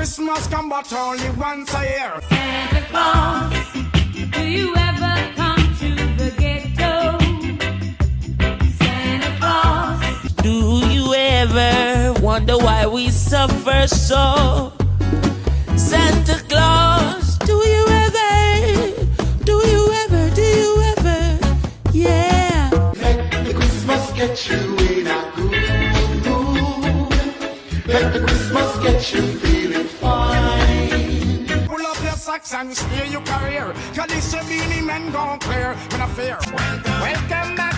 Christmas come but only once a year. Santa Claus, do you ever come to the ghetto? Santa Claus, do you ever wonder why we suffer so? Santa Claus, do you ever, yeah. Let the Christmas get you in a groove. Let the Christmas get you feeling fine. Pull up your socks and steer your career. Cause this your beanie men gon' clear. When I fear. Welcome back